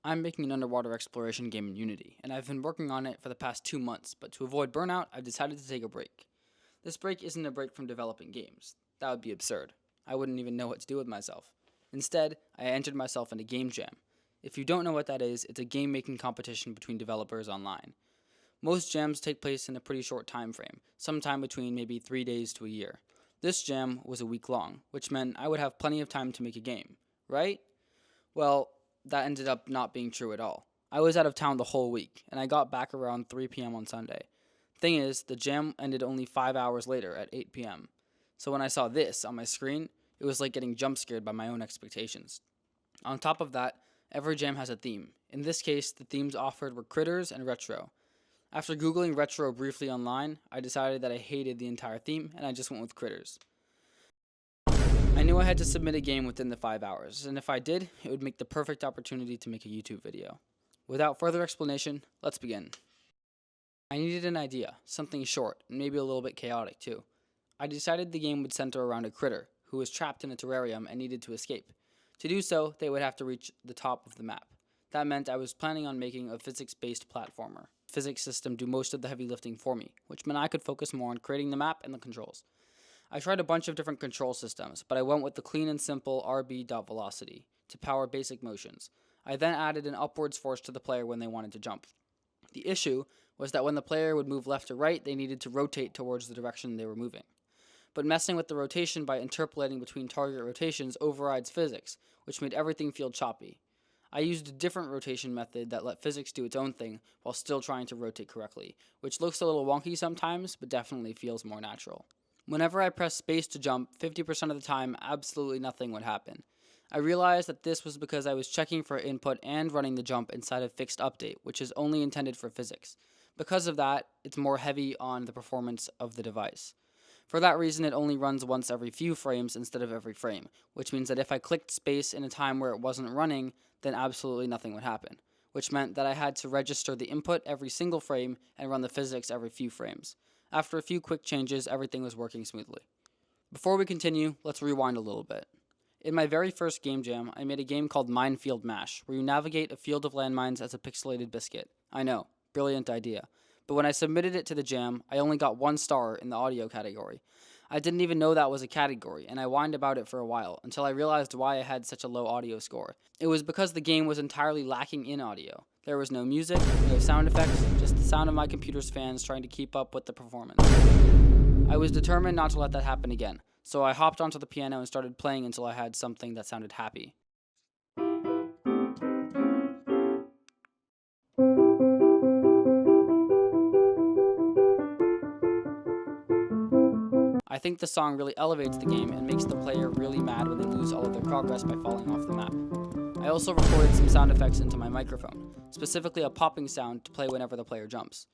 I'm making an underwater exploration game in Unity, and I've been working on it for the past 2 months, but to avoid burnout, I've decided to take a break. This break isn't a break from developing games. That would be absurd. I wouldn't even know what to do with myself. Instead, I entered myself in a game jam. If you don't know what that is, it's a game making competition between developers online. Most jams take place in a pretty short time frame, sometime between maybe 3 days to a year. This jam was a week long, which meant I would have plenty of time to make a game, right? Well, that ended up not being true at all. I was out of town the whole week, and I got back around 3 p.m. on Sunday. Thing is, the jam ended only 5 hours later at 8 p.m. So when I saw this on my screen, it was like getting jump scared by my own expectations. On top of that, every jam has a theme. In this case, the themes offered were critters and retro. After Googling retro briefly online, I decided that I hated the entire theme and I just went with critters. I knew I had to submit a game within the 5 hours, and if I did, it would make the perfect opportunity to make a YouTube video. Without further explanation, let's begin. I needed an idea, something short, and maybe a little bit chaotic too. I decided the game would center around a critter who was trapped in a terrarium and needed to escape. To do so, they would have to reach the top of the map. That meant I was planning on making a physics-based platformer. The physics system do most of the heavy lifting for me, which meant I could focus more on creating the map and the controls. I tried a bunch of different control systems, but I went with the clean and simple RB.velocity to power basic motions. I then added an upwards force to the player when they wanted to jump. The issue was that when the player would move left or right, they needed to rotate towards the direction they were moving. But messing with the rotation by interpolating between target rotations overrides physics, which made everything feel choppy. I used a different rotation method that let physics do its own thing while still trying to rotate correctly, which looks a little wonky sometimes, but definitely feels more natural. Whenever I pressed space to jump, 50% of the time, absolutely nothing would happen. I realized that this was because I was checking for input and running the jump inside of fixed update, which is only intended for physics. Because of that, it's more heavy on the performance of the device. For that reason, it only runs once every few frames instead of every frame, which means that if I clicked space in a time where it wasn't running, then absolutely nothing would happen, which meant that I had to register the input every single frame and run the physics every few frames. After a few quick changes, everything was working smoothly. Before we continue, let's rewind a little bit. In my very first game jam, I made a game called Minefield Mash, where you navigate a field of landmines as a pixelated biscuit. I know, brilliant idea. But when I submitted it to the jam, I only got 1 star in the audio category. I didn't even know that was a category, and I whined about it for a while, until I realized why I had such a low audio score. It was because the game was entirely lacking in audio. There was no music, no sound effects, just the sound of my computer's fans trying to keep up with the performance. I was determined not to let that happen again, so I hopped onto the piano and started playing until I had something that sounded happy. I think the song really elevates the game and makes the player really mad when they lose all of their progress by falling off the map. I also recorded some sound effects into my microphone, specifically a popping sound to play whenever the player jumps.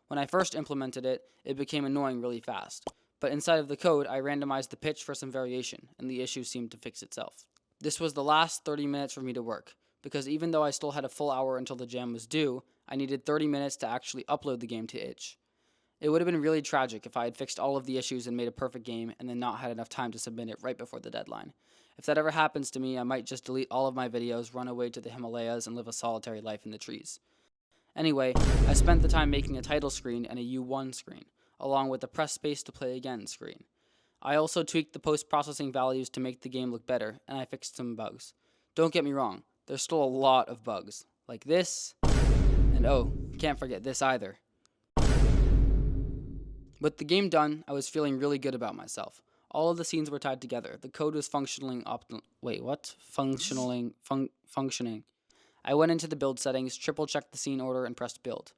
When I first implemented it, it became annoying really fast, but inside of the code I randomized the pitch for some variation, and the issue seemed to fix itself. This was the last 30 minutes for me to work, because even though I still had a full hour until the jam was due, I needed 30 minutes to actually upload the game to itch. It would have been really tragic if I had fixed all of the issues and made a perfect game and then not had enough time to submit it right before the deadline. If that ever happens to me, I might just delete all of my videos, run away to the Himalayas, and live a solitary life in the trees. Anyway, I spent the time making a title screen and a U1 screen, along with the press space to play again screen. I also tweaked the post-processing values to make the game look better, and I fixed some bugs. Don't get me wrong, there's still a lot of bugs, like this, and oh, can't forget this either. With the game done, I was feeling really good about myself. All of the scenes were tied together. The code was functioning. I went into the build settings, triple-checked the scene order, and pressed build.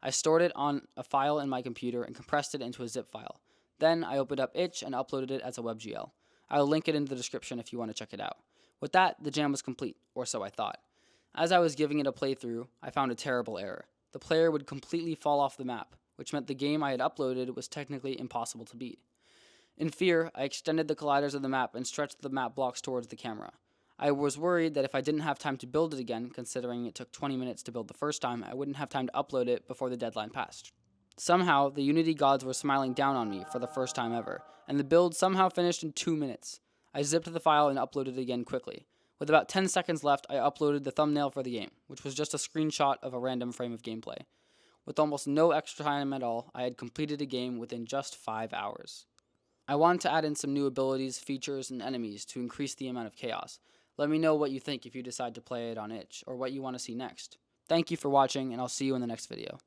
I stored it on a file in my computer and compressed it into a zip file. Then I opened up itch and uploaded it as a WebGL. I'll link it in the description if you want to check it out. With that, the jam was complete, or so I thought. As I was giving it a playthrough, I found a terrible error. The player would completely fall off the map, which meant the game I had uploaded was technically impossible to beat. In fear, I extended the colliders of the map and stretched the map blocks towards the camera. I was worried that if I didn't have time to build it again, considering it took 20 minutes to build the first time, I wouldn't have time to upload it before the deadline passed. Somehow, the Unity gods were smiling down on me for the first time ever, and the build somehow finished in 2 minutes. I zipped the file and uploaded it again quickly. With about 10 seconds left, I uploaded the thumbnail for the game, which was just a screenshot of a random frame of gameplay. With almost no extra time at all, I had completed a game within just 5 hours. I wanted to add in some new abilities, features, and enemies to increase the amount of chaos. Let me know what you think if you decide to play it on itch, or what you want to see next. Thank you for watching, and I'll see you in the next video.